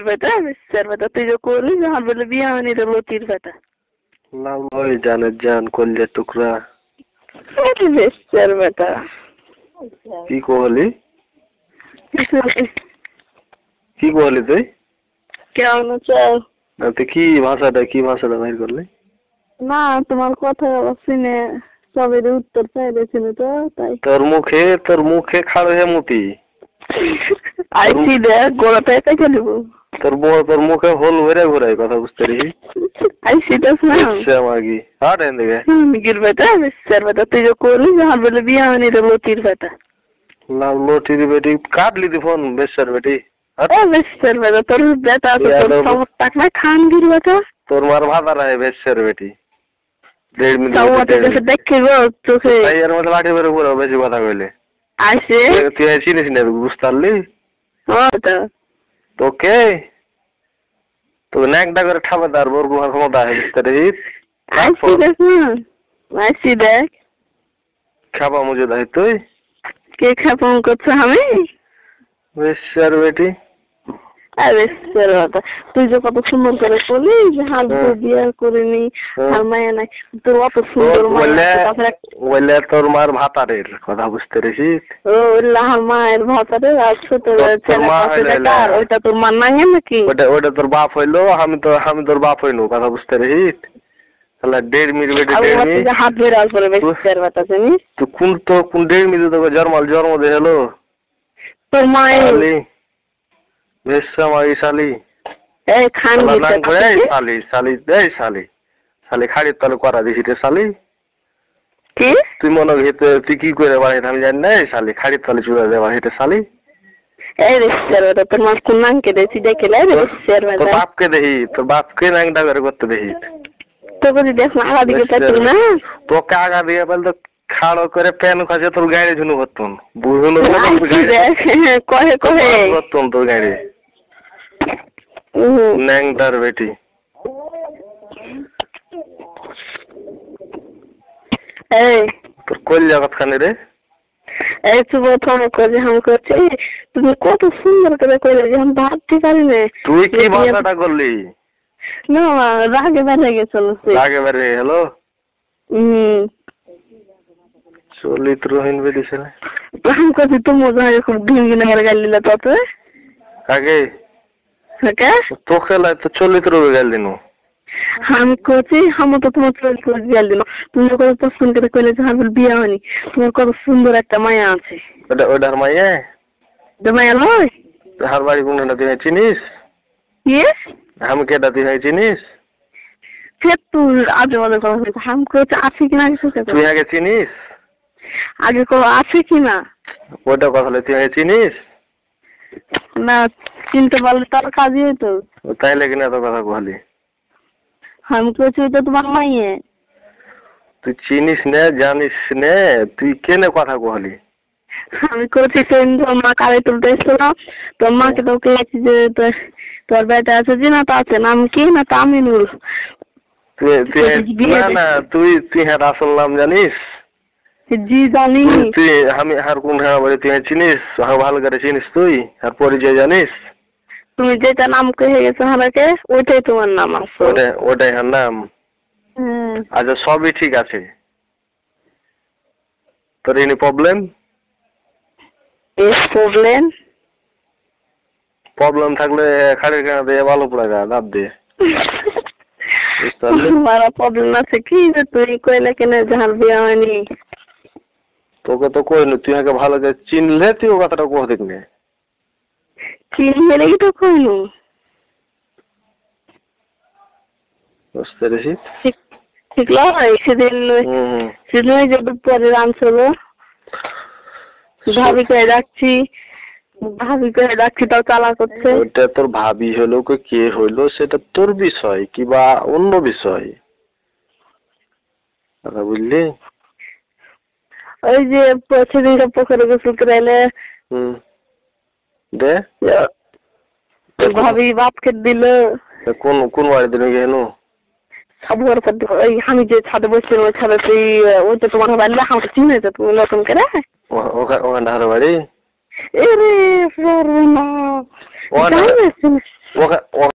বেটা বেচার বেটা তুই যে করলি যখন বলে বিয়া হয়নি রে লতির বেটা নাম ওই জানের জান কলজের টুকরা বেচার বেটা কি কহলি কি কহলি তুই কেমন আছো তুই কি ভাষাটা বাইর করলি না তোমার কথা শুনে সবের উত্তর চাইছিল তো তাই তোর মুখে খাড়ো হে মুতি আইসি দেখ গোড়াতে একা খেলব তোর মুখে হোল ভরে ঘুরাই কথা বুঝতে রি আইসি দেখ না মাগি হাট এন দিকে গির বেটা বেচার বেটা তুই যে করলি যখন বলে বিয়া হয়নি রে লতির বেটা নাম লটির বেটি কাটলি দি ফোন বেচার বেটি বেচার বেটা তোর বেটা আছে তোর সমস্ত না খান গির বেটা তোর মার ভাতা রায় বেচার বেটি 1.5 মিনিট দেখে গো তোকে এর মধ্যে লাঠি বের করে বেশি কথা কইলে আইসে তুই চিনিস না বুঝতে পারলি তোকে তো নাকডা করে ঠাবে দার বর্গ ক্ষমতা আছে বুঝতে রি আইসি দেখ খাবা মুঝে দাই তুই কে খাপন করছ আমি বেচার বেটি আরে তুই যে কত সুন্দর করে বলি যে হাত বিয়ে করিনি আর মায়া নাই তোর অত সুন্দর বললে তোর মার ভাতারের কথা বুঝতে রেছিস ও আমার মায়ের ভাতারের আর ছোট ওইটা তোর মা নাই নাকি ওটা তোর বাপ হইলো আমি তোর বাপ হইলো কথা বুঝতে রেছিস তাহলে 1.5 মিনিট বেটি হাত বের আর পরে বেশি কথা জানিস তুই কোন 1.5 মিনিট তোকে জন্ম দে হলো তোর মায়ের বেশা মাই শালি এই খান শালি খাড়ি তালে করা দিছি রে শালি কি তুই মনে হেতে তুই কি করে বাড়ি আমি জানি না শালি খাড়ি তালে চুরা দেবা হেতে শালি এই রে তোর মা কোন নামকে দেছি দেখলে রে তোর বাপকে নাংটা করে করতে দেখি তোকে যদি দেখ না আগা দিকে পাচ্ছ না তোকে আগা দিয়ে বল তো খাড়ো করে প্যান খাজে তোর গাড়ি ঝুনু করতুন বুঝুন কহে করতুন তোর গাড়ি ন্যাংটার বেটি এই তোর কল জগৎ খানে রে এই তুই প্রথম করে হাম করছে তুমি কত সুন্দর করে কইলে যে আমি ভাবতে পারি না তুই কি ভাষাটা করলি না রাগে বেড়ে গেছিল হ্যালো চরিত্রহীন বেটি ছেলে হাম করছি তো মজা হয় খুব দিন করে গাল দিলা তো আগে তোকে তো চরিত্র গাল দিনু আমি করছি আমি তো তোমার চরিত্র গাল দিল তুমি কত পছন্দ করে কইলে যে আমার বিয়ে হয়নি তোমার কত সুন্দর একটা মায়া আছে ওটার মায়া মায়া নয় হার বাড়ি কোন না তুই চিনিস ইয়েস আমি কেটা তুই চিনিস তুই আজে বাজে কথা হাম করছে আছে কিনা তুই আগে চিনিস আগে আছে কিনা ওটা কথা তুই চিনিস না চিনতে পারলে তার কাজই হইতো তাইলে কিনা এত কথা বলি আমি করছি ওইটা তোমার মাইয়ে তুই চিনিস না জানিস না তুই কেন কথা বলি আমি করছি তোর মা কালে তুলতে এসেছিল তোর মাকে তোকে লেখছি যে তোর বেটা আছে যে না তা আছে নাম কি না তামিনুল না তুই হ্যাঁ আসল নাম জানিস জি জানি তুই আমি আর কোন বাড়ি তুই চিনিস ভালো করে চিনিস তুই আর পরিচয় জানিস তুমি যেটা নাম কহে গেছো আমাকে ওইটাই তোমার নাম আছে ওটাই হ্যাঁ নাম আচ্ছা সবই ঠিক আছে তোর এনি প্রবলেম থাকলে খাড়ির কেনা দিয়ে ভালো পড়া দাঁত দিয়ে তোমার প্রবলেম আছে কি যে তুই কইলে কেন যার বিয়ে হয়নি তোকে তো কইনি তুই আগে ভালো করে চিনলে তুই ও কথাটা কহ দেখ নে চিনলে নাকি তো কইনু বুঝতে পেরেছি ঠিক লয় সেদিন যে দুপুরে রানছিল ভাবি করে রাখছি তাও চালা করছে ওটা তোর ভাবি হলো কে হইলো সেটা তোর বিষয় কিবা অন্য বিষয় কথা বুঝলি ওই যে সেদিনটা পুকুরে গোসল করে দে ভাবি বাপকে দিল কোন বাড়ি দিন গেল ওই আমি যে ছাদে বসছিলাম ওই ছাদে তুই ওই তো তোমার বাড়ি আমাকে চিনেছে তুমি নতুন করে ওখানে বাড়ি ওকে